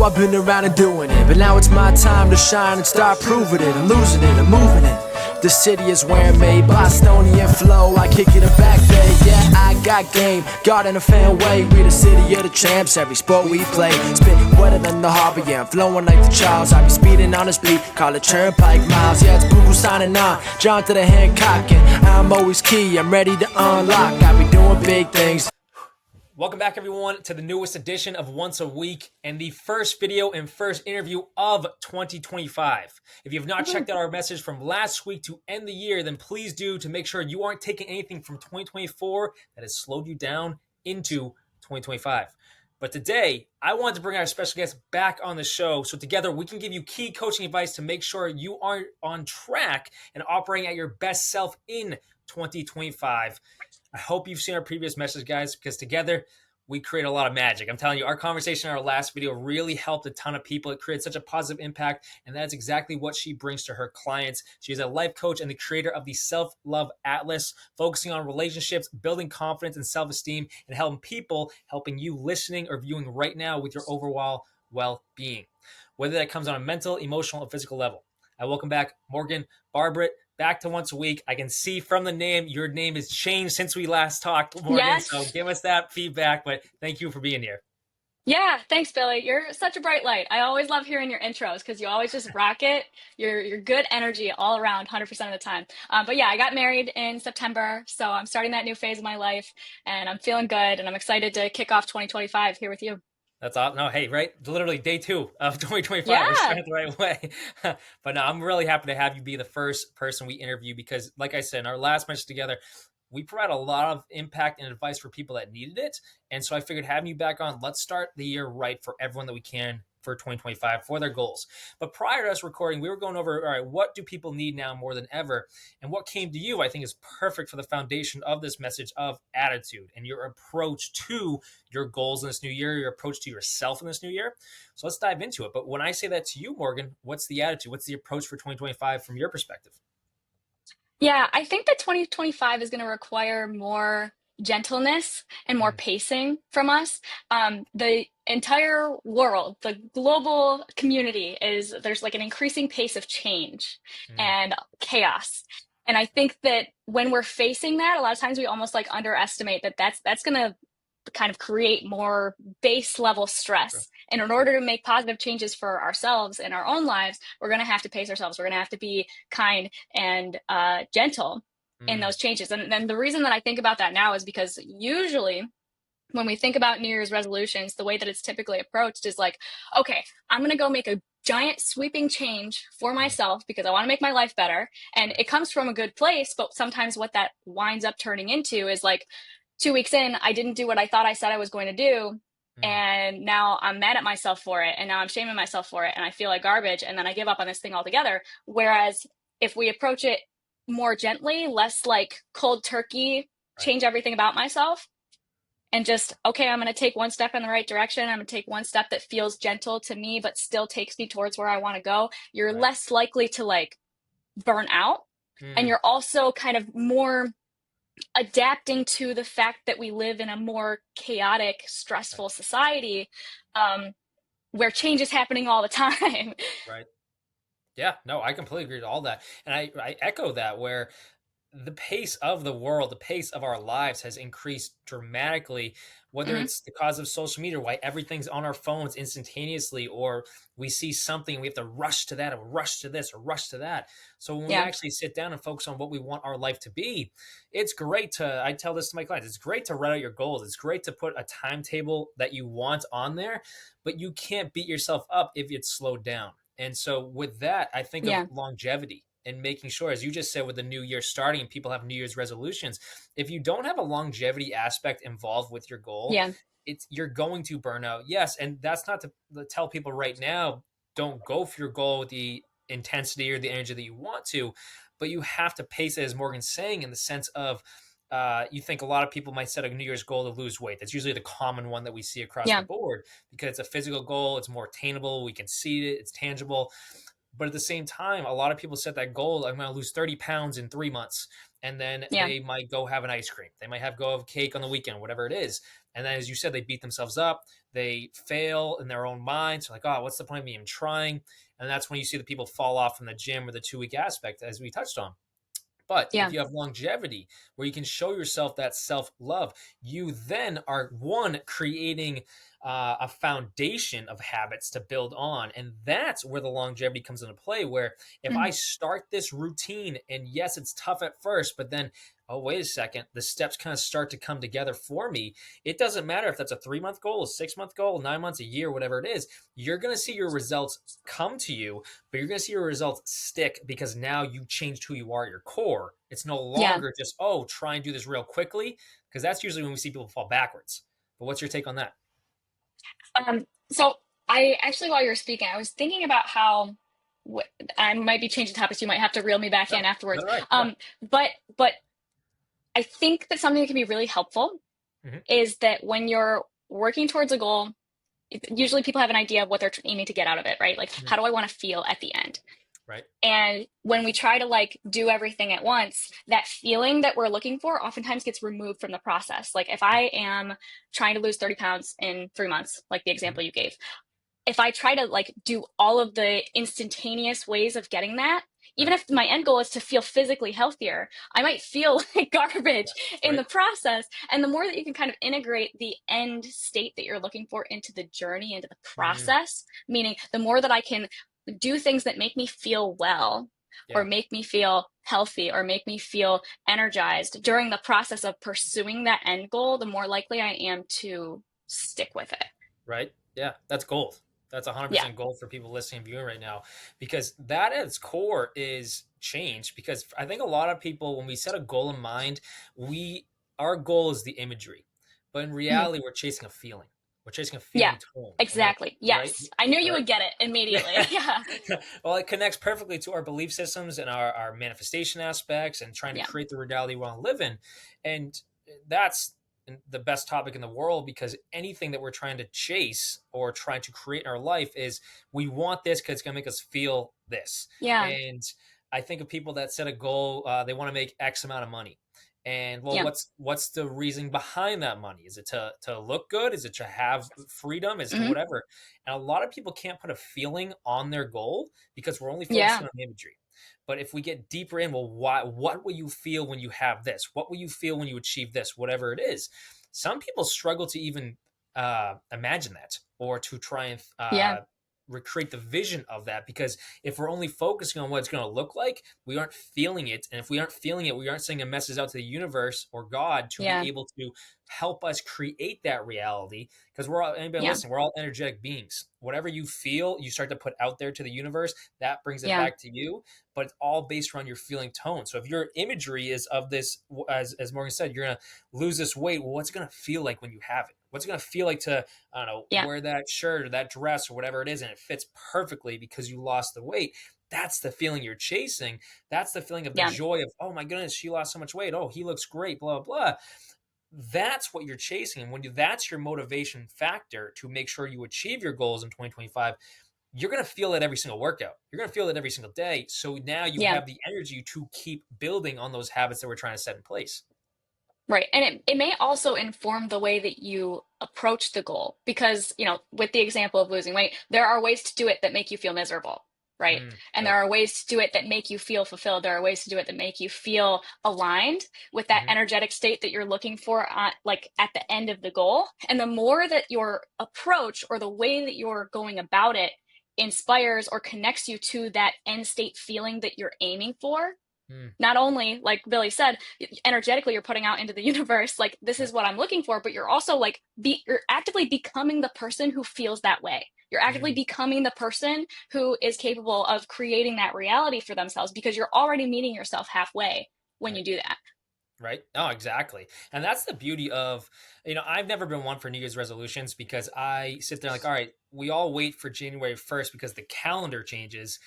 know I've been around and doing it, but now it's my time to shine and start proving it. I'm losing it, I'm moving it. The city is where I'm made, Bostonian flow, I kick it a back day. Yeah, I got game, God in a fan way. We the city of the champs, every sport we play. Spit wetter than the harbor, yeah, I'm flowing like the Charles. I be speeding on this beat, call it Turnpike Miles. Yeah, it's Google signing on, John to the Hancock, and I'm always key, I'm ready to unlock. I be doing big things. Welcome back, everyone, to the newest edition of Once a Week and the first video and first interview of 2025. If you have not checked out our message from last week to end the year, then please do, to make sure you aren't taking anything from 2024 that has slowed you down into 2025. But today, I wanted to bring our special guest back on the show so together we can give you key coaching advice to make sure you are on track and operating at your best self in 2025. I hope you've seen our previous message, guys, because together we create a lot of magic. I'm telling you, our conversation in our last video really helped a ton of people. It created such a positive impact, and that's exactly what she brings to her clients. She's a life coach and the creator of the Self-Love Atlas, focusing on relationships, building confidence and self-esteem, and helping people, helping you listening or viewing right now with your overall well-being, whether that comes on a mental, emotional, or physical level. I welcome back Morgan Barbret, back to Once a Week. I can see from the name, your name has changed since we last talked, Morgan. Yes. So give us that feedback, but thank you for being here. Yeah, thanks, Billy. You're such a bright light. I always love hearing your intros because you always just rock it. You're good energy all around 100% of the time. But yeah, I got married in September, so I'm starting that new phase of my life, and I'm feeling good, and I'm excited to kick off 2025 here with you. That's awesome. No, hey, right? Literally day 2 of 2025. Yeah. We're starting the right way. But no, I'm really happy to have you be the first person we interview because, like I said, in our last message together, we provide a lot of impact and advice for people that needed it. And so I figured having you back on, let's start the year right for everyone that we can for 2025 for their goals. But prior to us recording, we were going over, all right, what do people need now more than ever? And what came to you, I think, is perfect for the foundation of this message of attitude and your approach to your goals in this new year, your approach to yourself in this new year. So let's dive into it. But when I say that to you, Morgan, what's the attitude? What's the approach for 2025 from your perspective? Yeah, I think that 2025 is going to require more gentleness and more pacing from us. The entire world, the global community there's like an increasing pace of change and chaos. And I think that when we're facing that, a lot of times we almost like underestimate that's going to kind of create more base level stress. Sure. And in order to make positive changes for ourselves in our own lives, we're going to have to pace ourselves. We're going to have to be kind and gentle in those changes. And then the reason that I think about that now is because usually when we think about New Year's resolutions, the way that it's typically approached is like, okay, I'm going to go make a giant sweeping change for myself because I want to make my life better. And it comes from a good place, but sometimes what that winds up turning into is like 2 weeks in, I didn't do what I thought I said I was going to do. And now I'm mad at myself for it. And now I'm shaming myself for it. And I feel like garbage. And then I give up on this thing altogether. Whereas if we approach it more gently, less like cold turkey, change everything about myself, and just, okay, I'm going to take one step in the right direction. I'm going to take one step that feels gentle to me, but still takes me towards where I want to go. You're less likely to like burn out. And you're also kind of more adapting to the fact that we live in a more chaotic, stressful society where change is happening all the time. Right. Yeah, no, I completely agree with all that. And I echo that, where the pace of the world, the pace of our lives has increased dramatically, whether it's the cause of social media, why everything's on our phones instantaneously, or we see something, we have to rush to that, or rush to this, or rush to that. So when we actually sit down and focus on what we want our life to be, it's great to, I tell this to my clients, it's great to write out your goals. It's great to put a timetable that you want on there, but you can't beat yourself up if it's slowed down. And so with that, I think of longevity and making sure, as you just said, with the new year starting and people have New Year's resolutions, if you don't have a longevity aspect involved with your goal, you're going to burn out. Yes. And that's not to tell people right now, don't go for your goal with the intensity or the energy that you want to, but you have to pace it, as Morgan's saying, in the sense of, you think a lot of people might set a New Year's goal to lose weight. That's usually the common one that we see across the board because it's a physical goal. It's more attainable. We can see it. It's tangible. But at the same time, a lot of people set that goal, I'm going to lose 30 pounds in 3 months. And then Yeah. they might go have an ice cream. They might have go have cake on the weekend, whatever it is. And then, as you said, they beat themselves up. They fail in their own minds. Like, oh, what's the point of me even trying? And that's when you see the people fall off from the gym or the 2 week aspect, as we touched on. But if Yeah. you have longevity where you can show yourself that self love, you then are creating a foundation of habits to build on. And that's where the longevity comes into play. Where if I Mhm. start this routine, and yes, it's tough at first, but then, oh, wait a second, the steps kind of start to come together for me. It doesn't matter if that's a 3 month goal, a 6 month goal, 9 months, a year, whatever it is, you're going to see your results come to you, but you're going to see your results stick because now you changed who you are at your core. It's no Yeah. longer just, oh, try and do this real quickly, because that's usually when we see people fall backwards. But what's your take on that? So I actually, while you're speaking, I was thinking about how I might be changing topics. You might have to reel me back No, in afterwards. that's right. Yeah. But I think that something that can be really helpful Hmm. is that when you're working towards a goal, usually people have an idea of what they're aiming to get out of it, right? Like, Hmm. how do I want to feel at the end? Right. And when we try to like do everything at once, that feeling that we're looking for oftentimes gets removed from the process. Like if I am trying to lose 30 pounds in 3 months, like the Hmm. example you gave, if I try to like do all of the instantaneous ways of getting that, even Right. if my end goal is to feel physically healthier, I might feel like garbage in Right. the process. And the more that you can kind of integrate the end state that you're looking for into the journey, into the Mm, process, meaning the more that I can do things that make me feel well or yeah. make me feel healthy or make me feel energized during the process of pursuing that end goal, the more likely I am to stick with it. Right. Yeah. That's gold. That's Yeah. 100% gold for people listening and viewing right now, because that at its core is change. Because I think a lot of people, when we set a goal in mind, our goal is the imagery, but in Mhm. reality, we're chasing a feeling. We're chasing a Yeah, feeling tone, and that's exactly. right. Yes. I knew you Right. would get it immediately. Yeah. Yeah. Well, it connects perfectly to our belief systems and our manifestation aspects and trying to Yeah. create the reality we want to live in. And that's the best topic in the world, because anything that we're trying to chase or trying to create in our life is, we want this because it's going to make us feel this. Yeah. And I think of people that set a goal, they want to make X amount of money. And well, Yeah. what's the reason behind that money? Is it to look good? Is it to have freedom? Is it to Hmm. whatever? And a lot of people can't put a feeling on their goal because we're only Yeah. focusing on imagery. But if we get deeper in, well, what will you feel when you have this? What will you feel when you achieve this? Whatever it is. Some people struggle to even imagine that, or to try and Yeah. recreate the vision of that, because if we're only focusing on what it's going to look like, we aren't feeling it. And if we aren't feeling it, we aren't sending a message out to the universe or God to be Yeah. able to help us create that reality. Because we're all, anybody Yeah. listening, we're all energetic beings. Whatever you feel, you start to put out there to the universe, that brings it Yeah. back to you. But it's all based around your feeling tone. So if your imagery is of this, as Morgan said, you're going to lose this weight. Well, what's it going to feel like when you have it? What's it going to feel like to, I don't know, Yeah. wear that shirt or that dress or whatever it is, and it fits perfectly because you lost the weight? That's the feeling you're chasing. That's the feeling of the Yeah. joy of, oh my goodness, she lost so much weight. Oh, he looks great, blah, blah. That's what you're chasing. And that's your motivation factor to make sure you achieve your goals in 2025, you're going to feel it every single workout. You're going to feel it every single day. So now you Yeah. have the energy to keep building on those habits that we're trying to set in place. Right. And it may also inform the way that you approach the goal because, with the example of losing weight, there are ways to do it that make you feel miserable. Right. And there Right. are ways to do it that make you feel fulfilled. There are ways to do it that make you feel aligned with that Hmm. energetic state that you're looking for, like at the end of the goal. And the more that your approach or the way that you're going about it inspires or connects you to that end state feeling that you're aiming for, Mm, not only like Billy said, energetically you're putting out into the universe like this right. is what I'm looking for, but you're also like you're actively becoming the person who feels that way. You're actively Mm, becoming the person who is capable of creating that reality for themselves because you're already meeting yourself halfway when right. you do that. Right. Oh, exactly. And that's the beauty of, I've never been one for New Year's resolutions, because I sit there like, all right, we all wait for January 1st because the calendar changes,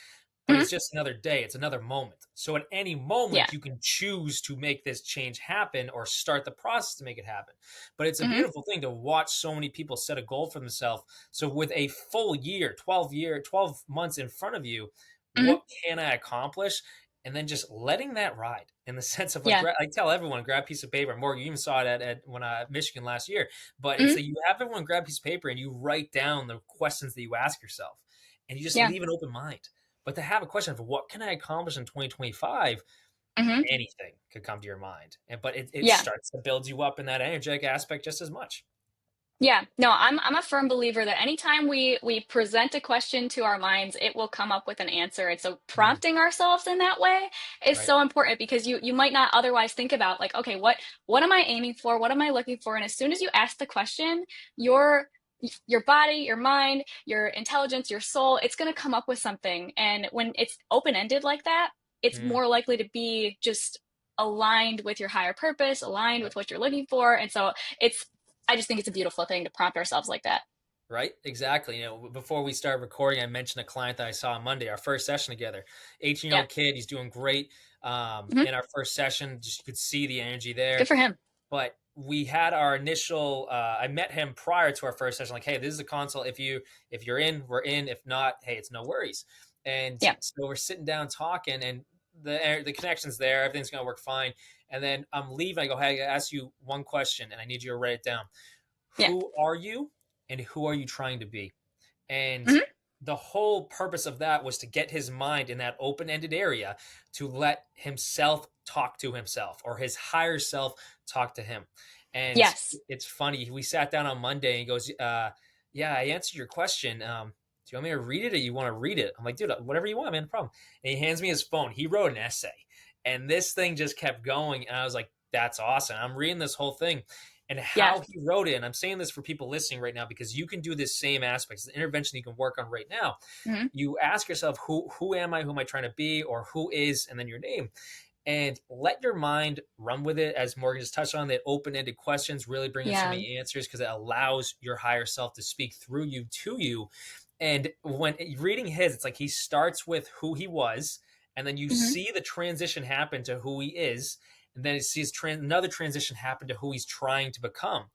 but Mhm. it's just another day. It's another moment. So at any Yeah. moment, you can choose to make this change happen or start the process to make it happen. But it's a Hmm. beautiful thing to watch so many people set a goal for themselves. So with a full year, 12 months in front of you, Hmm. what can I accomplish? And then just letting that ride in the sense of like, Yeah. I tell everyone, grab a piece of paper. Morgan, you even saw it at when I Michigan last year. But it's Hmm. that you have everyone grab a piece of paper and you write down the questions that you ask yourself, and you just Yeah. leave an open mind. But to have a question of what can I accomplish in 2025, Hmm. anything could come to your mind. And but it Yeah. starts to build you up in that energetic aspect just as much. Yeah, no, I'm a firm believer that anytime we present a question to our minds, it will come up with an answer. And so Mm, prompting ourselves in that way is right. so important because you might not otherwise think about like, okay, what am I aiming for? What am I looking for? And as soon as you ask the question, your body, your mind, your intelligence, your soul, it's going to come up with something. And when it's open-ended like that, it's Mm, more likely to be just aligned with your higher purpose, aligned yep. with what you're looking for. And so it's I just think it's a beautiful thing to prompt ourselves like that. Right, exactly. Before we start recording, I mentioned a client that I saw on Monday, our first session together. 18-year Yeah. old kid, he's doing great. Hmm. In our first session, just you could see the energy there. Good for him. But we had our initial. I met him prior to our first session. Like, hey, this is a consult. If you're in, we're in. If not, hey, it's no worries. And Yeah. so we're sitting down talking, and the connection's there. Everything's gonna work fine. And then I'm leaving. I go, hey, I gotta ask you one question, and I need you to write it down. Yeah. Who are you, and who are you trying to be? And Hmm. the whole purpose of that was to get his mind in that open-ended area to let himself talk to himself or his higher self talk to him. And Yes. it's funny. We sat down on Monday and he goes, yeah, I answered your question. Do you want me to read it or you want to read it? I'm like, dude, whatever you want, man, no problem. And he hands me his phone. He wrote an essay. And this thing just kept going. And I was like, that's awesome. I'm reading this whole thing and Yeah. how he wrote it. And I'm saying this for people listening right now because you can do this same aspect. It's the intervention you can work on right now. Hmm. You ask yourself, who am I? Who am I trying to be? Or who is, and then your name. And let your mind run with it. As Morgan just touched on, that open-ended questions really bring in so Yeah. many answers because it allows your higher self to speak through you to you. And when reading his, it's like he starts with who he was, and then you Hmm. see the transition happen to who he is, and then he sees another transition happen to who he's trying to become.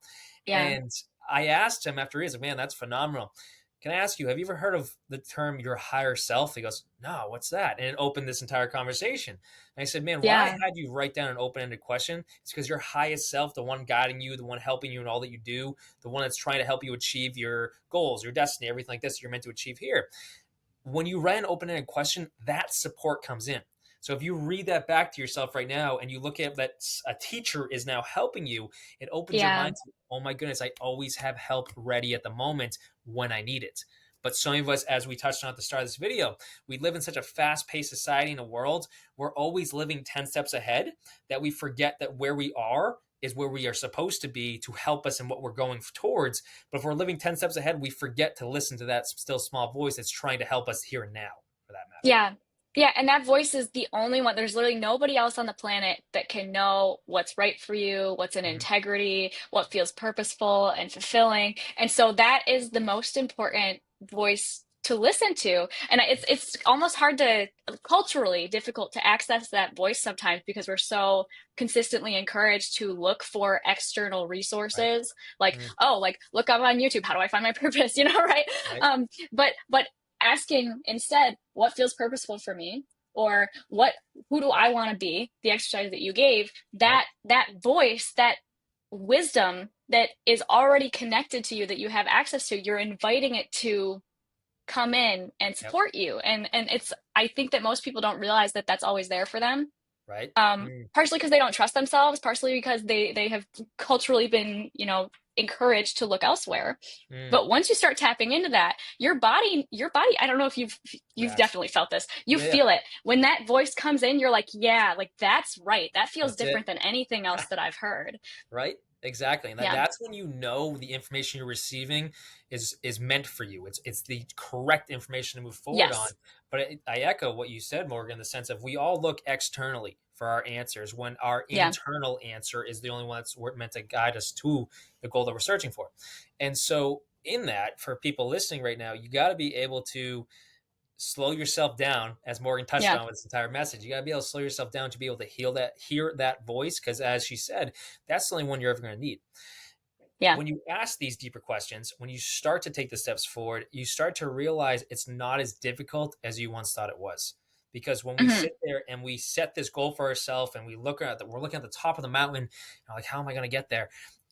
Yeah. And I asked him after he's like, man, that's phenomenal. Can I ask you, have you ever heard of the term your higher self? He goes, no, what's that? And it opened this entire conversation. And I said, man, why I Yeah. had you write down an open ended question? It's because your highest self, the one guiding you, the one helping you in all that you do, the one that's trying to help you achieve your goals, your destiny, everything like this you're meant to achieve here. When you write an open ended question, that support comes in. So if you read that back to yourself right now and you look at that a teacher is now helping you, it opens your Yeah. mind to, oh my goodness, I always have help ready at the moment when I need it. But some of us, as we touched on at the start of this video, we live in such a fast paced society in a world, we're always living 10 steps ahead that we forget that where we are is where we are supposed to be to help us in what we're going towards. But if we're living 10 steps ahead, we forget to listen to that still small voice that's trying to help us here and now, for that matter. Yeah. Yeah. And that voice is the only one. There's literally nobody else on the planet that can know what's right for you, what's in Mhm. integrity, what feels purposeful and fulfilling. And so that is the most important voice to listen to. And it's almost hard to culturally difficult to access that voice sometimes because we're so consistently encouraged to look for external Right. resources like, Mm, oh, like look up on YouTube, how do I find my purpose, right? right. But asking instead what feels purposeful for me or who do I want to be, the exercise that you gave, Yep. that voice, that wisdom that is already connected to you that you have access to, you're inviting it to come in and Yep. support you. And it's I think that most people don't realize that that's always there for them, Right. Mm, partially because they don't trust themselves, partially because they have culturally been encouraged to look elsewhere. mm, But once you start tapping into that, your body, I don't know if you've yes. definitely felt this. You Yeah. Yeah. feel it. When that voice comes in, you're like, yeah, like that's right. That feels That's it. different than anything else that I've heard. Right? Exactly. And Yeah. that's when you know the information you're receiving is meant for you. It's the correct information to move forward on. Yes. But I echo what you said, Morgan, in the sense of we all look externally for our answers when our Yeah. internal answer is the only one that's meant to guide us to the goal that we're searching for. And so in that, for people listening right now, you got to be able to slow yourself down, as Morgan touched Yeah. on with this entire message. You got to be able to slow yourself down to be able to hear that voice, because as she said, that's the only one you're ever going to need. Yeah. when you ask these deeper questions, when you start to take the steps forward, you start to realize it's not as difficult as you once thought it was. Because when we Hmm. sit there and we set this goal for ourselves and we're looking at the top of the mountain, like, how am I going to get there?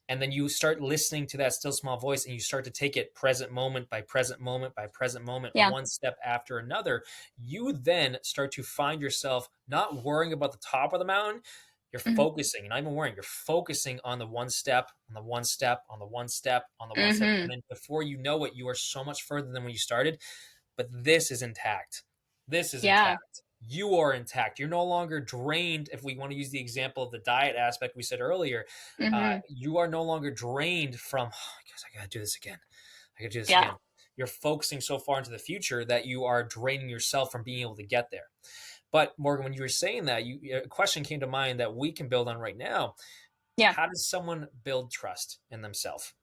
And then you start listening to that still small voice and you start to take it present moment by present moment by present moment, Yeah. one step after another. You then start to find yourself not worrying about the top of the mountain. You're Hmm. focusing, and not even worrying, you're focusing on the one step, on the one step, on the one step, on the one step. Hmm. And then before you know it, you are so much further than when you started. But this is intact. This is Yeah. intact. You are intact. You're no longer drained. If we want to use the example of the diet aspect we said earlier, Hmm. you are no longer drained from, oh, I guess I got to do this again. I got to do this Yeah. again. You're focusing so far into the future that you are draining yourself from being able to get there. But Morgan, when you were saying that, a question came to mind that we can build on right now. Yeah. How does someone build trust in themselves?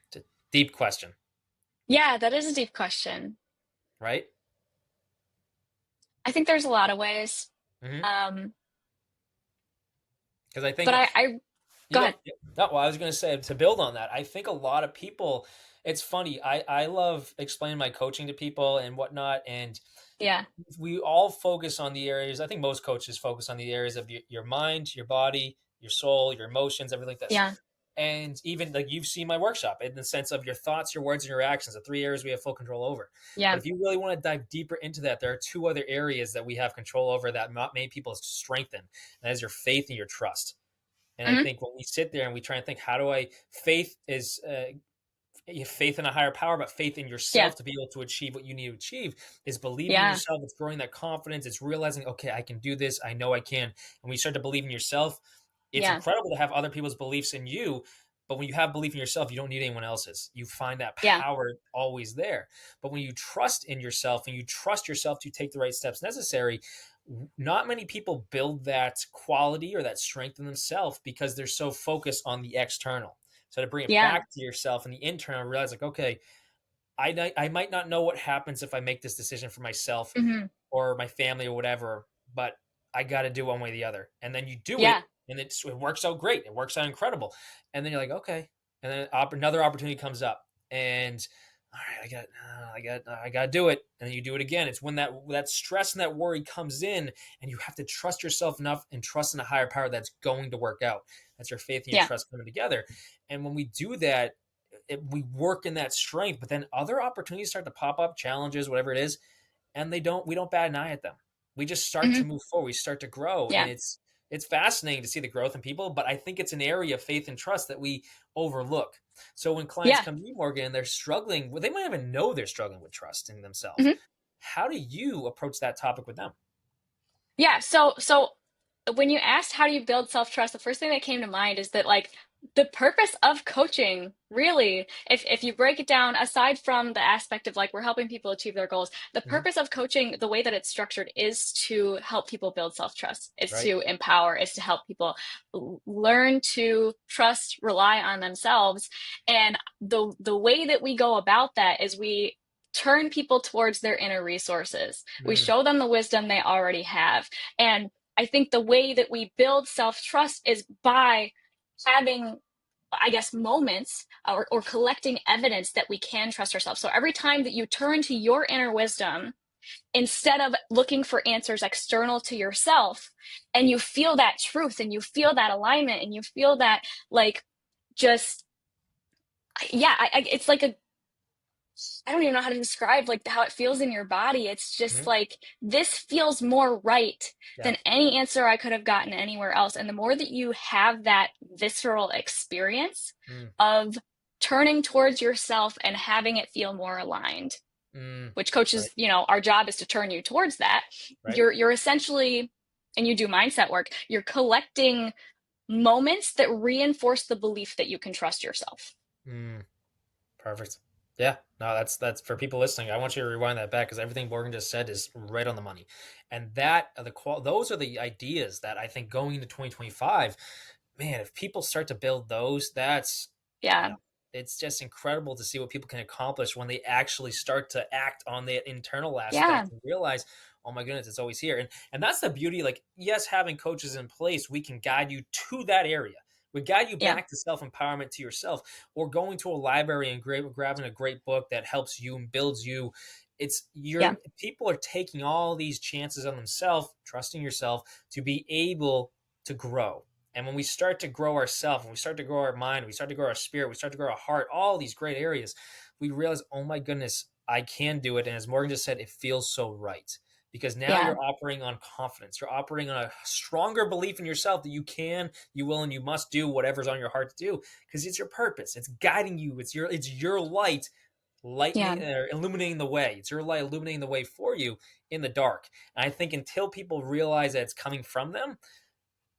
It's a deep question, Yeah. That is a deep question. right? I think there's a lot of ways. Because Um, I but think I you go go. ahead. No, well, I was going to say, to build on that, I think a lot of people. It's funny. I love explaining my coaching to people and whatnot, and Yeah. we all focus on the areas. I think most coaches focus on the areas of your mind, your body, your soul, your emotions, everything like this. Yeah. And even like you've seen my workshop in the sense of your thoughts, your words, and your actions, the three areas we have full control over. But Yeah. if you really want to dive deeper into that, there are two other areas that we have control over that not many people strengthen. And that is your faith and your trust. And I Hmm. think when we sit there and we try and think, how do I, faith is you have faith in a higher power, but faith in Yeah. yourself to be able to achieve what you need to achieve is believing in Yeah. yourself. It's growing that confidence. It's realizing, okay, I can do this. I know I can. And when you start to believe in yourself, it's Yeah. incredible to have other people's beliefs in you. But when you have belief in yourself, you don't need anyone else's. You find that Yeah. power always there. But when you trust in yourself and you trust yourself to take the right steps necessary, not many people build that quality or that strength in themselves because they're so focused on the external. So to bring it Yeah. back to yourself and the internal, realize like, okay, I might not know what happens if I make this decision for myself Hmm. or my family or whatever, but I got to do one way or the other. And then you do it, Yeah. and it works out great. It works out incredible. And then you're like, okay. And then another opportunity comes up, and all right, I got to do it. And then you do it again. It's when that stress and that worry comes in, and you have to trust yourself enough and trust in a higher power that's going to work out. That's your faith and your Yeah. trust coming together. And when we do that, we work in that strength. But then other opportunities start to pop up, challenges, whatever it is, and we don't bat an eye at them. We just start Hmm. to move forward. We start to grow, and Yeah. it's fascinating to see the growth in people. But I think it's an area of faith and trust that we overlook. So when clients Yeah. come to you, Morgan, and they're struggling, well, they might even know they're struggling with trust in themselves. Hmm. How do you approach that topic with them? Yeah. So when you asked how do you build self-trust, the first thing that came to mind is that like the purpose of coaching, really, if you break it down, aside from the aspect of like we're helping people achieve their goals, the Mhm. purpose of coaching, the way that it's structured, is to help people build self-trust. It's Right? to empower, it's to help people learn to trust, rely on themselves. And the way that we go about that is we turn people towards their inner resources. We Mm, show them the wisdom they already have. And I think the way that we build self trust is by having, I guess, moments or collecting evidence that we can trust ourselves. So every time that you turn to your inner wisdom, instead of looking for answers external to yourself, and you feel that truth and you feel that alignment and you feel that, like, just, yeah, it's like a, I don't even know how to describe like how it feels in your body. It's just mhm. like this feels more right Yeah. than any answer I could have gotten anywhere else. And the more that you have that visceral experience Mm, of turning towards yourself and having it feel more aligned, mm. which Right. coaches, our job is to turn you towards that. Right. You're essentially, and you do mindset work, you're collecting moments that reinforce the belief that you can trust yourself. Mm. Perfect. Yeah, no, that's for people listening. I want you to rewind that back because everything Morgan just said is right on the money, and those are the ideas that I think going into 2025, man, if people start to build those, that's you Yeah. know, it's just incredible to see what people can accomplish when they actually start to act on that internal Yeah. aspect and realize, oh my goodness, it's always here, and that's the beauty. Like, yes, having coaches in place, we can guide you to that area. We guide you Yeah. back to self-empowerment to yourself, or going to a library and grabbing a great book that helps you and builds you. It's Yeah. your people are taking all these chances on themselves, trusting yourself to be able to grow. And when we start to grow ourselves, when we start to grow our mind, we start to grow our spirit, we start to grow our heart, all these great areas, we realize, oh my goodness, I can do it. And as Morgan just said, it feels so right, because now Yeah. you're operating on confidence. You're operating on a stronger belief in yourself that you can, you will, and you must do whatever's on your heart to do, because it's your purpose. It's guiding you. It's your light Yeah. lightning or illuminating the way. It's your light illuminating the way for you in the dark. And I think until people realize that it's coming from them,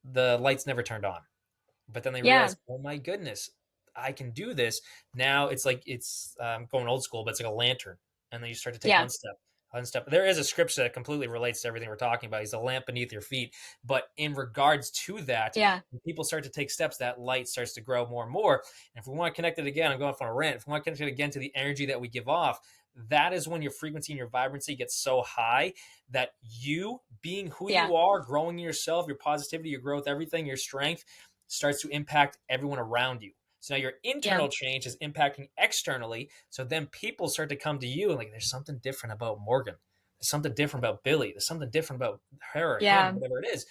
the light's never turned on. But then they Yeah. realize, oh my goodness, I can do this. Now it's like it's going old school, but it's like a lantern. And then you start to take Yeah. one step, one step. There is a scripture that completely relates to everything we're talking about. He's a lamp beneath your feet. But in regards to that, Yeah. when people start to take steps, that light starts to grow more and more. And if we want to connect it again, I'm going off on a rant. If we want to connect it again to the energy that we give off, that is when your frequency and your vibrancy gets so high that you being who Yeah. you are, growing yourself, your positivity, your growth, everything, your strength starts to impact everyone around you. So now your Yeah. internal change is impacting externally. So then people start to come to you and like, there's something different about Morgan. There's something different about Billy. There's something different about her or him, Yeah. whatever it is.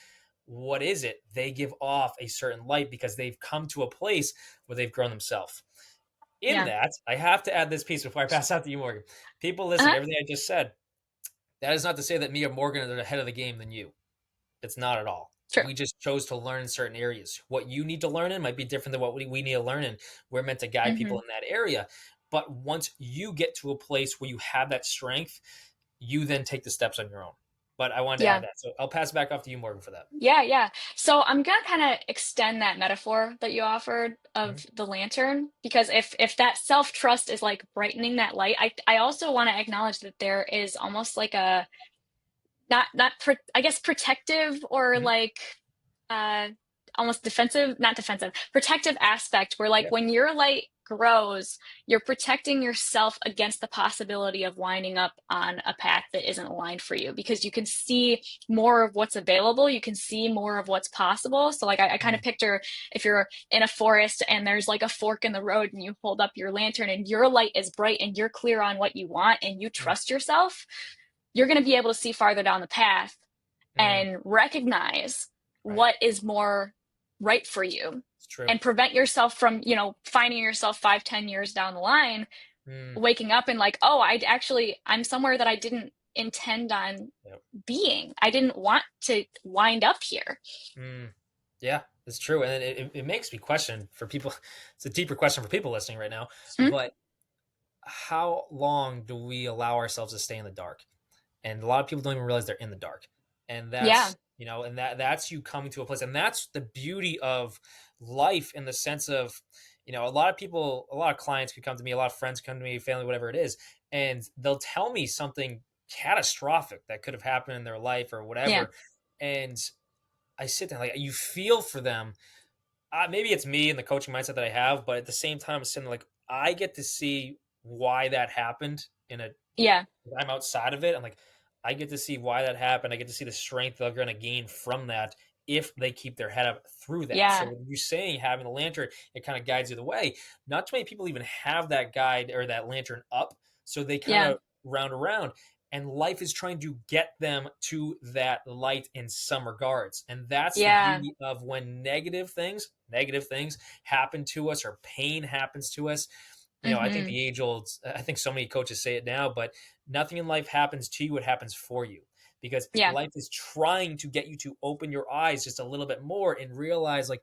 What is it? They give off a certain light because they've come to a place where they've grown themselves. In Yeah. that, I have to add this piece before I pass out to you, Morgan. People listening, Uh-huh. everything I just said, that is not to say that me or Morgan are ahead of the game than you. It's not at all. True. We just chose to learn in certain areas. What you need to learn in might be different than what we need to learn in. We're meant to guide people Hmm. in that area. But once you get to a place where you have that strength, you then take the steps on your own. But I wanted to add Yeah. that. So I'll pass it back off to you, Morgan, for that. Yeah, yeah. So I'm gonna kind of extend that metaphor that you offered Mhm. of the lantern, because if that self-trust is like brightening that light, I also want to acknowledge that there is almost like a I guess protective, or Mhm. like uh almost defensive, not defensive, protective aspect, where like Yeah. when your light grows, you're protecting yourself against the possibility of winding up on a path that isn't aligned for you, because you can see more of what's available, you can see more of what's possible. So like I kind of Mm. picture, if you're in a forest and there's like a fork in the road and you hold up your lantern and your light is bright and you're clear on what you want and you Mm. trust yourself, you're going to be able to see farther down the path Mm. and recognize Right. what is more right for you, It's true. and prevent yourself from, finding yourself 5, 10 years down the line, Mm. waking up and like, oh, I'm somewhere that I didn't intend on Yep. being. I didn't want to wind up here. Mm. Yeah, it's true. And it makes me question for people. It's a deeper question for people listening right now. Hmm? But how long do we allow ourselves to stay in the dark? And a lot of people don't even realize they're in the dark. And Yeah. that's you coming to a place. And that's the beauty of life, in the sense of, a lot of people, a lot of clients could come to me, a lot of friends come to me, family, whatever it is, and they'll tell me something catastrophic that could have happened in their life or Yeah. whatever. And I sit there, like, you feel for them. Maybe it's me and the coaching mindset that I have, but at the same time, I'm sitting there like, I get to see why that happened in a Yeah. I'm outside of it. I'm like, I get to see why that happened. I get to see the strength they're going to gain from that if they keep their head up through that. So Yeah. when you're saying having a lantern, it kind of guides you the way. Not too many people even have that guide or that lantern up. So they kind Yeah. of round around. And life is trying to get them to that light in some regards. And that's the Yeah. beauty of when negative things happen to us, or pain happens to us. I think Hmm. the age old, I think so many coaches say it now, but nothing in life happens to you, it happens for you. Because Yeah. life is trying to get you to open your eyes just a little bit more and realize, like,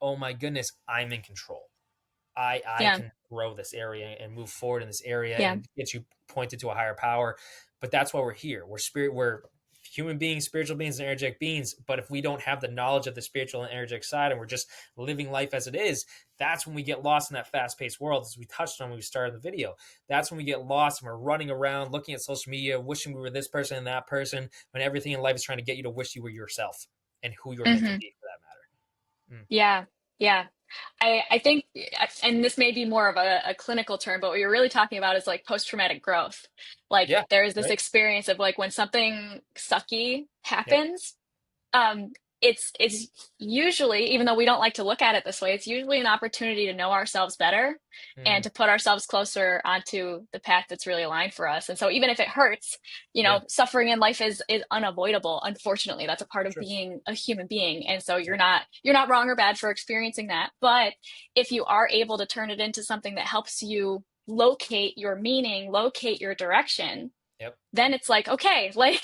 oh my goodness, I'm in control. I Yeah. can grow this area and move forward in this area Yeah. and get you pointed to a higher power. But that's why we're here. We're human beings, spiritual beings, and energetic beings. But if we don't have the knowledge of the spiritual and energetic side, and we're just living life as it is, that's when we get lost in that fast-paced world, as we touched on when we started the video. That's when we get lost and we're running around looking at social media, wishing we were this person and that person, when everything in life is trying to get you to wish you were yourself and who you're meant to Hmm. be, for that matter. Mm. Yeah. Yeah. I think, and this may be more of a clinical term, but what you're really talking about is like post-traumatic growth. Like Yeah. there is this Right. experience of like when something sucky Yep. happens, it's usually, even though we don't like to look at it this way, it's usually an opportunity to know ourselves better and Mm, to put ourselves closer onto the path that's really aligned for us. And so even if it hurts, yeah, suffering in life is unavoidable. Unfortunately, that's a part of sure. being a human being. And so Yep. you're not wrong or bad for experiencing that. But if you are able to turn it into something that helps you locate your meaning, locate your direction, Yep. then it's like, okay, like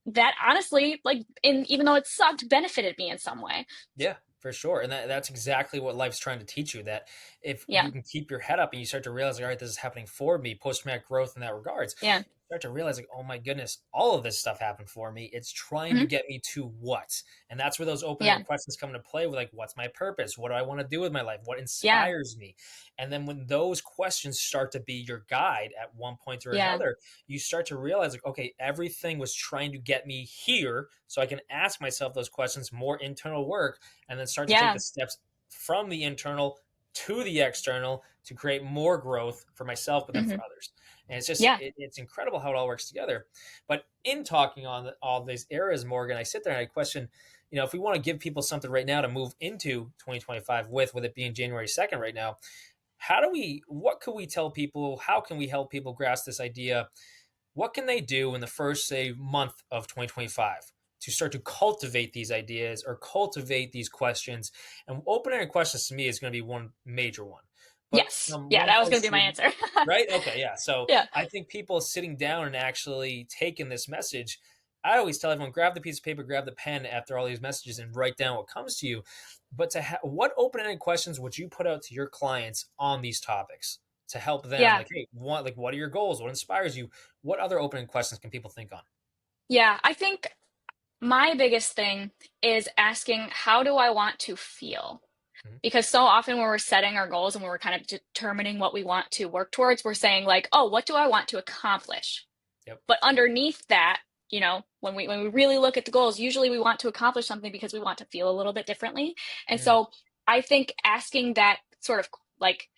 that honestly, like, in even though it sucked, benefited me in some way. Yeah, for sure. And that's exactly what life's trying to teach you, that if Yeah. you can keep your head up and you start to realize, like, all right, this is happening for me, post traumatic growth in that regards, Yeah. you start to realize, like, oh my goodness, all of this stuff happened for me. It's trying to Hmm. get me to what? And that's where those open-ended Yeah. questions come into play with, like, what's my purpose? What do I want to do with my life? What Yeah. inspires me? And then when those questions start to be your guide at one point or Yeah. another, you start to realize, like, okay, everything was trying to get me here so I can ask myself those questions, more internal work, and then start to take Yeah. the steps from the internal to the external to create more growth for myself, but then Hmm. for others. And it's just, Yeah. it's incredible how it all works together. But in talking on all these areas, Morgan, I sit there and I question, if we want to give people something right now to move into 2025 with it being January 2nd right now, what could we tell people? How can we help people grasp this idea? What can they do in the first, say, month of 2025 to start to cultivate these ideas or cultivate these questions? And open-ended questions to me is going to be one major one. But Yes. from Yeah. one That was going place to be my to answer. right, okay, yeah. So Yeah. I think people sitting down and actually taking this message. I always tell everyone, grab the piece of paper, grab the pen after all these messages, and write down what comes to you. But what open-ended questions would you put out to your clients on these topics to help them? Yeah. Like, hey, what are your goals? What inspires you? What other open questions can people think on? Yeah. I think my biggest thing is asking, how do I want to feel? Mhm. Because so often when we're setting our goals and when we're kind of determining what we want to work towards, we're saying like, oh, what do I want to accomplish? Yep. But underneath that, when we really look at the goals, usually we want to accomplish something because we want to feel a little bit differently. And Mm, so I think asking that sort of like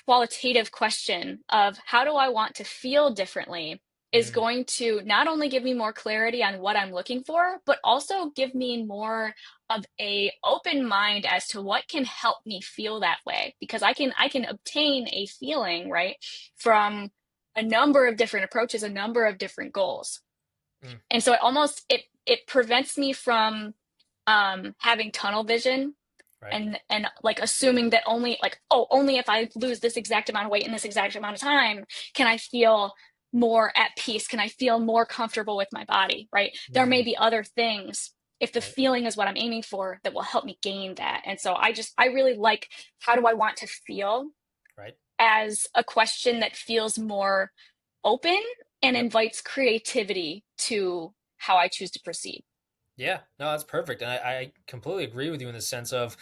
qualitative question of how do I want to feel differently is mm, going to not only give me more clarity on what I'm looking for, but also give me more of a open mind as to what can help me feel that way. Because I can obtain a feeling, right, from a number of different approaches, a number of different goals. mm, And so it prevents me from having tunnel vision right. and like assuming that only like, oh, only if I lose this exact amount of weight in this exact amount of time can I feel more at peace, can I feel more comfortable with my body, right? There may Mm, be other things, if the right. feeling is what I'm aiming for, that will help me gain that. And so I really like, how do I want to feel, Right. as a question that feels more open and Yep. invites creativity to how I choose to proceed. Yeah. No, that's perfect. And I completely agree with you in the sense of,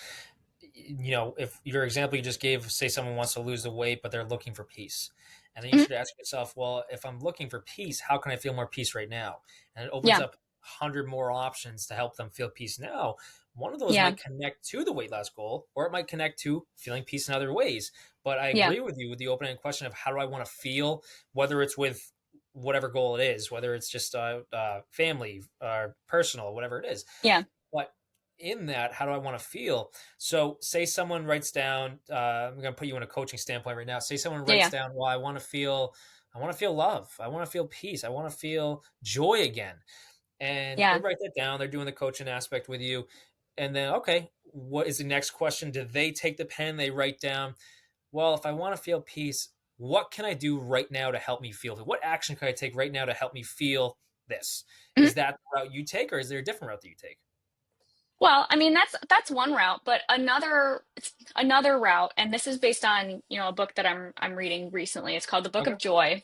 if your example you just gave, say someone wants to lose the weight, but they're looking for peace. And then you Mhm. should ask yourself, well, if I'm looking for peace, how can I feel more peace right now? And it opens Yeah. up 100 more options to help them feel peace now. One of those Yeah. might connect to the weight loss goal, or it might connect to feeling peace in other ways. But I Yeah. agree with you with the open-ended question of how do I want to feel, whether it's with whatever goal it is, whether it's just family, personal, whatever it is. Yeah. But in that, how do I want to feel? So, say someone writes down. I'm going to put you in a coaching standpoint right now. Say someone Yeah. writes Yeah. down, "Well, I want to feel love. I want to feel peace. I want to feel joy again." And they Yeah. write that down. They're doing the coaching aspect with you, and then, okay, what is the next question? Do they take the pen? They write down, well, if I want to feel peace, what can I do right now to help me feel it? What action can I take right now to help me feel this? Mhm. Is that the route you take, or is there a different route that you take? Well, I mean, that's one route, but another route, and this is based on, a book that I'm reading recently. It's called The Book Okay, of Joy,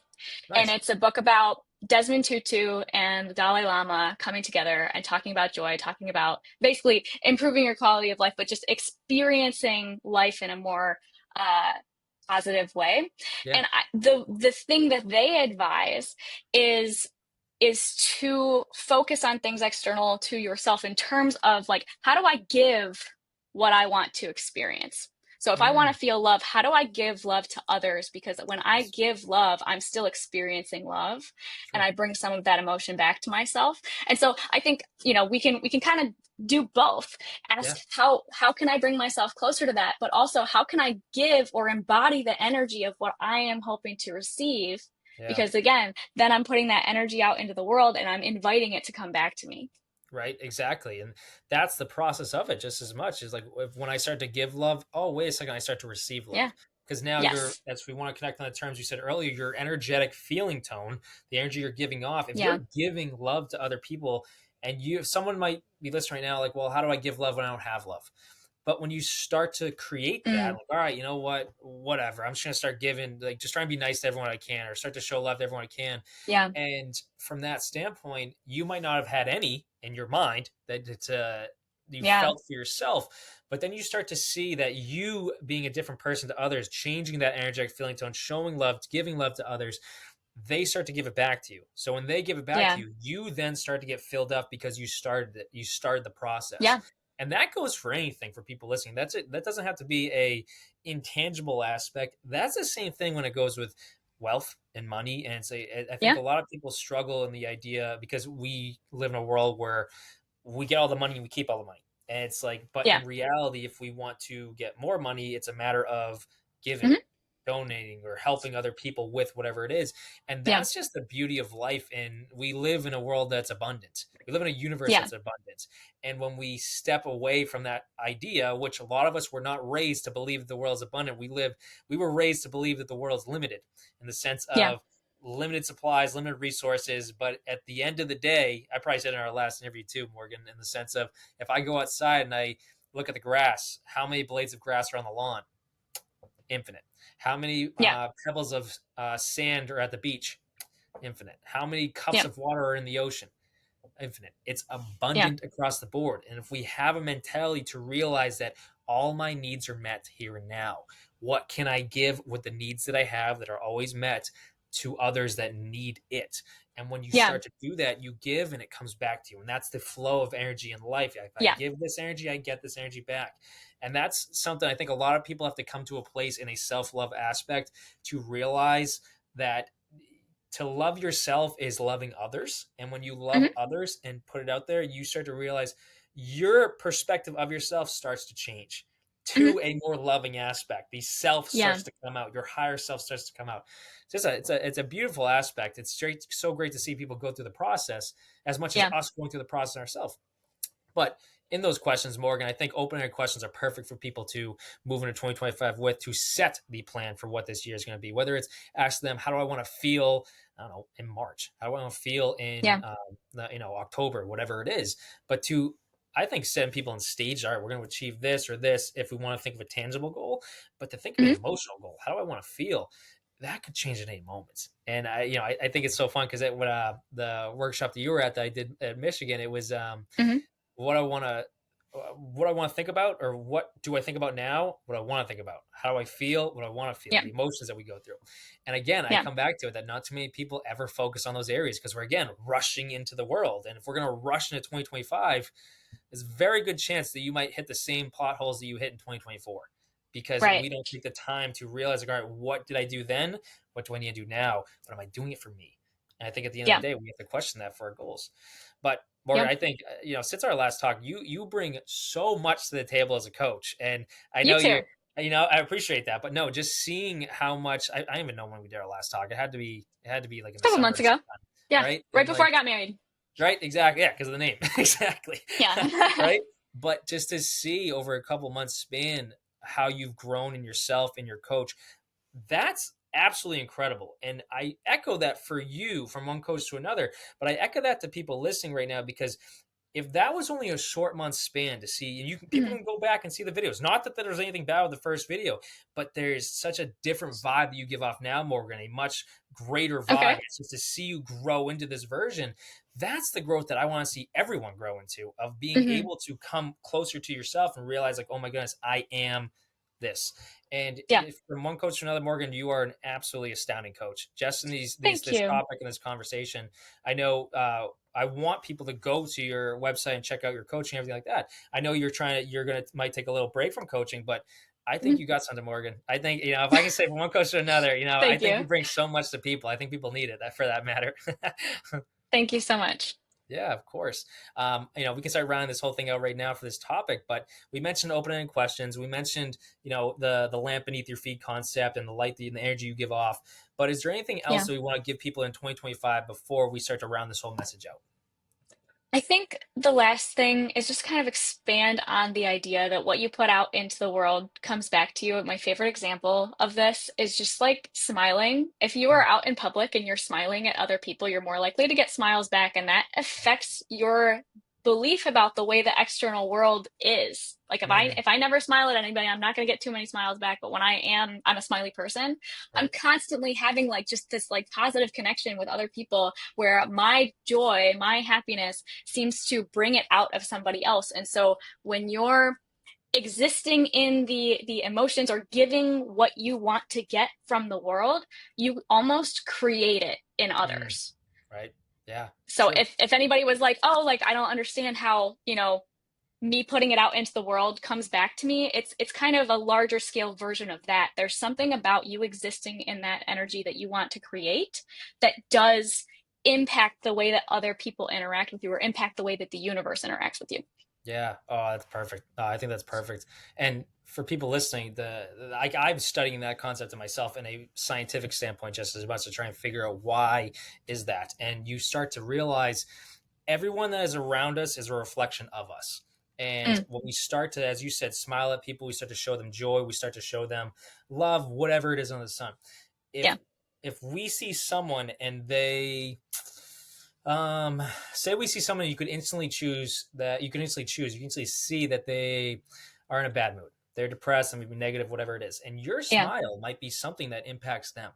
and nice. it's a book about Desmond Tutu and the Dalai Lama coming together and talking about joy, talking about basically improving your quality of life, but just experiencing life in a more uh, positive way. Yeah. And the thing that they advise is to focus on things external to yourself in terms of like, how do I give what I want to experience? So if I want to feel love, how do I give love to others? Because when I give love, I'm still experiencing love, and Sure. I bring some of that emotion back to myself. And so I think, you know, we can kind of do both. Yeah. Ask how can I bring myself closer to that, but also how can I give or embody the energy of what I am hoping to receive? Yeah. Because again, then I'm putting that energy out into the world and I'm inviting it to come back to me. Right, exactly. And that's the process of it just as much as like when I start to give love, oh, wait a second, I start to receive love. Yeah. Because now Yes. as we want to connect on the terms you said earlier, your energetic feeling tone, the energy you're giving off, if Yeah. you're giving love to other people and someone might be listening right now, like, well, how do I give love when I don't have love? But when you start to create that, Mm. like, all right, you know what, whatever, I'm just going to start giving, like, just try and be nice to everyone I can, or start to show love to everyone I can. Yeah. And from that standpoint, you might not have had any in your mind that you Yeah. felt for yourself, but then you start to see that you being a different person to others, changing that energetic feeling tone, showing love, giving love to others, they start to give it back to you. So when they give it back to Yeah. you, you then start to get filled up because you started it. You started the process. Yeah. And that goes for anything for people listening. That's it. That doesn't have to be a intangible aspect. That's the same thing when it goes with wealth and money. And I think Yeah. a lot of people struggle in the idea because we live in a world where we get all the money and we keep all the money. And it's like, but Yeah. in reality, if we want to get more money, it's a matter of giving, Hmm. donating, or helping other people with whatever it is. And Yeah. that's just the beauty of life. And we live in a world that's abundant. We live in a universe Yeah. that's abundant. And when we step away from that idea, which a lot of us were not raised to believe that the world is abundant, we were raised to believe that the world is limited in the sense Yeah. of limited supplies, limited resources. But at the end of the day, I probably said in our last interview too, Morgan, in the sense of if I go outside and I look at the grass, how many blades of grass are on the lawn? Infinite. How many Yeah. pebbles of sand are at the beach? Infinite. How many cups Yeah. of water are in the ocean? Infinite. It's Yeah. abundant across the board. And if we have a mentality to realize that all my needs are met here and now, what can I give with the needs that I have that are always met to others that need it? And when you Yeah. start to do that, you give and it comes back to you. And that's the flow of energy in life. If I Yeah. give this energy, I get this energy back. And that's something I think a lot of people have to come to a place in a self love aspect to realize that to love yourself is loving others. And when you love Hmm. others and put it out there, you start to realize your perspective of yourself starts to change Hmm. to a more loving aspect. The self Yeah. starts to come out. Your higher self starts to come out. It's a beautiful aspect. It's so great to see people go through the process as much as Yeah. us going through the process ourselves. But in those questions, Morgan, I think open-ended questions are perfect for people to move into 2025 with, to set the plan for what this year is going to be. Whether it's ask them, how do I want to feel, I don't know, in March? How do I want to feel in, Yeah. October, whatever it is. But to, I think, setting people on stage, all right, we're going to achieve this or this if we want to think of a tangible goal. But to think of an Hmm. emotional goal, how do I want to feel? That could change at any moment. And I think it's so fun because when the workshop that you were at that I did at Michigan, it was Hmm. what I want to think about, or what do I think about now, what I want to think about, how do I feel, what I want to feel, Yeah. the emotions that we go through. And again, I Yeah. come back to it that not too many people ever focus on those areas because we're, again, rushing into the world. And if we're going to rush into 2025, there's a very good chance that you might hit the same potholes that you hit in 2024 because Right. we don't take the time to realize, like, all right, what did I do then? What do I need to do now? But am I doing it for me? And I think at the end of Yeah. the day, we have to question that for our goals. But Morgan, Yeah. I think since our last talk, you bring so much to the table as a coach, and I You know too. I appreciate that. But no, just seeing how much I don't even know when we did our last talk. It had to be like in A the couple summer, months ago. Yeah. right? Right And before like I got married. right, exactly, yeah, because of the name, exactly, Yeah. right. But just to see over a couple months span how you've grown in yourself and your coach, that's absolutely incredible. And I echo that for you from one coach to another, but I echo that to people listening right now because if that was only a short month span to see, and people Mhm. can go back and see the videos. Not that there's anything bad with the first video, but there's such a different vibe that you give off now, Morgan, a much greater vibe. Okay. It's just to see you grow into this version. That's the growth that I want to see everyone grow into, of being Hmm. able to come closer to yourself and realize, like, oh my goodness, I am this. And Yeah. if from one coach to another, Morgan, you are an absolutely astounding coach. Just in Thank this you. topic and this conversation, I know I want people to go to your website and check out your coaching and everything like that. I know you're might take a little break from coaching, but I think you got something, Morgan. I think, if I can say from one coach to another, I Thank think you you. bring so much to people. I think people need it, for that matter. Thank you so much. Yeah, of course. We can start rounding this whole thing out right now for this topic, but we mentioned open-ended questions. We mentioned, the lamp beneath your feet concept and the light and the energy you give off. But is there anything else Yeah. that we want to give people in 2025 before we start to round this whole message out? I think the last thing is just kind of expand on the idea that what you put out into the world comes back to you. My favorite example of this is just like smiling. If you are out in public and you're smiling at other people, you're more likely to get smiles back, and that affects your belief about the way the external world is. Like if I never smile at anybody, I'm not going to get too many smiles back, but when I'm a smiley person. Right. I'm constantly having like just this like positive connection with other people where my joy, my happiness seems to bring it out of somebody else. And so when you're existing in the emotions or giving what you want to get from the world, you almost create it in others. Right. Yeah. So True. if anybody was like, oh, like I don't understand how, me putting it out into the world comes back to me, it's kind of a larger scale version of that. There's something about you existing in that energy that you want to create that does impact the way that other people interact with you, or impact the way that the universe interacts with you. Yeah. Oh, that's perfect. I think that's perfect. And for people listening, I'm studying that concept of myself in a scientific standpoint, just as much to try and figure out why is that. And you start to realize everyone that is around us is a reflection of us. And when we start to, as you said, smile at people, we start to show them joy, we start to show them love, whatever it is on the sun. If we see someone and they say we see someone you can instantly see that they are in a bad mood, they're depressed and maybe negative, whatever it is, and your smile might be something that impacts them.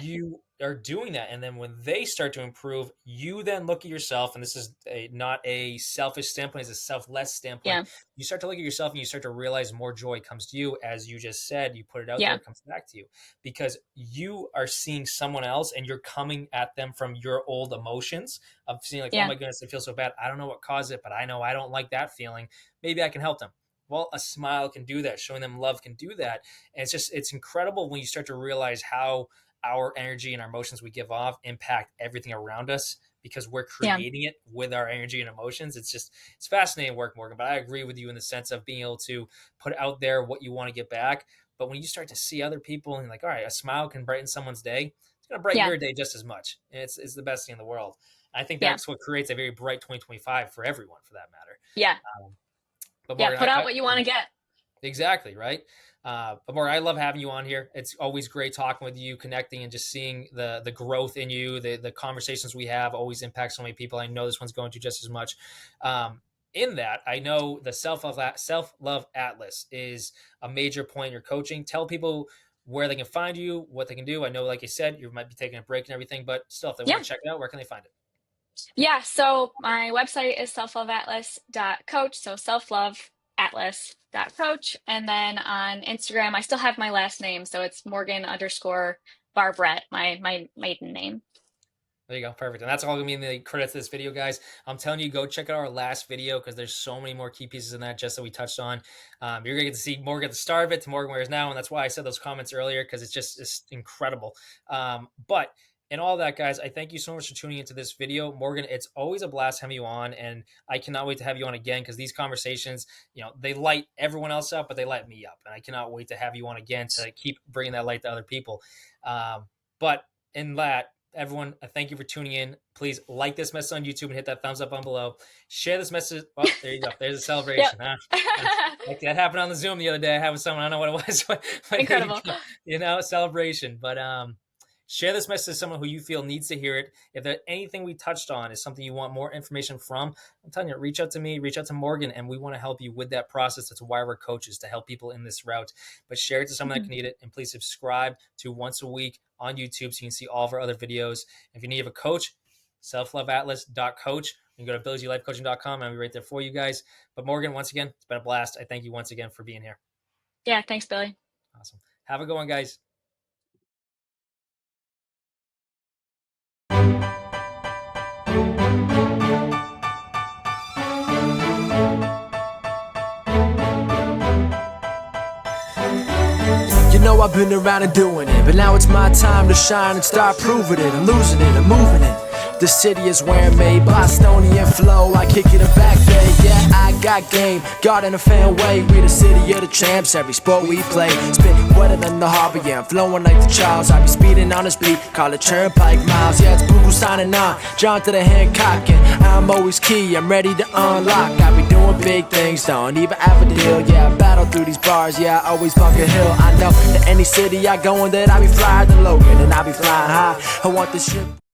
You are doing that, and then when they start to improve, you then look at yourself, and this is not a selfish standpoint, it's a selfless standpoint. You start to look at yourself and you start to realize more joy comes to you. As you just said, you put it out there, it comes back to you, because you are seeing someone else and you're coming at them from your old emotions of seeing like, oh my goodness, I feel so bad, I don't know what caused it, but I know I don't like that feeling, maybe I can help them. Well, a smile can do that, showing them love can do that. And it's incredible when you start to realize how our energy and our emotions we give off impact everything around us, because we're creating it with our energy and emotions. It's fascinating work, Morgan, but I agree with you in the sense of being able to put out there what you want to get back. But when you start to see other people and like, all right, a smile can brighten someone's day, it's going to brighten your day just as much. And it's the best thing in the world. And I think that's what creates a very bright 2025 for everyone, for that matter. But Morgan, put out what you want to get. Exactly, right? But Morgan, I love having you on here. It's always great talking with you, connecting, and just seeing the growth in you. The conversations we have always impact so many people. I know this one's going to just as much. In that, I know the Self-Love Atlas is a major point in your coaching. Tell people where they can find you, what they can do. I know, like you said, you might be taking a break and everything, but still, if they want to check it out, where can they find it? Yeah, so my website is selfloveatlas.coach. So selfloveatlas.coach. And then on Instagram, I still have my last name. So it's Morgan_Barbret, my maiden name. There you go. Perfect. And that's all going to be in the credits of this video, guys. I'm telling you, go check out our last video because there's so many more key pieces in that just that we touched on. You're going to get to see Morgan at the start of it to Morgan where he is now. And that's why I said those comments earlier, because it's incredible. But in all that, guys, I thank you so much for tuning into this video. Morgan, it's always a blast having you on, and I cannot wait to have you on again because these conversations, they light everyone else up, but they light me up. And I cannot wait to have you on again to keep bringing that light to other people. But in that, everyone, thank you for tuning in. Please like this message on YouTube and hit that thumbs up on below. Share this message. Oh, there you go. There's a celebration. Like that happened on the Zoom the other day. I had with someone, I don't know what it was. But incredible. Celebration. But share this message to someone who you feel needs to hear it. If there's anything we touched on is something you want more information from, I'm telling you, reach out to me, reach out to Morgan, and we want to help you with that process. That's why we're coaches, to help people in this route. But share it to someone that can need it. And please subscribe to Once a Week on YouTube so you can see all of our other videos. If you need a coach, selfloveatlas.coach. You can go to BillyGLifeCoaching.com and I'll be right there for you guys. But Morgan, once again, it's been a blast. I thank you once again for being here. Yeah, thanks, Billy. Awesome. Have a good one, guys. know I've been around and doing it, but now it's my time to shine and start proving it. I'm losing it, I'm moving it. The city is where I'm made, Bostonian flow, I kick it a back day. Yeah, I got game, God in a fan way. We the city of the champs, every sport we play. Spit wetter than the harbor, yeah, I'm flowing like the Charles. I be speeding on this beat, call it Turnpike Miles. Yeah, it's Buku signing on, John to the Hancock, and I'm always key, I'm ready to unlock. I be doing big things, don't even have a deal. Yeah, I battle through these bars, yeah, I always bunk a hill. I know that any city I go in, that I be flyer than Logan, and I be flying high. I want this shit.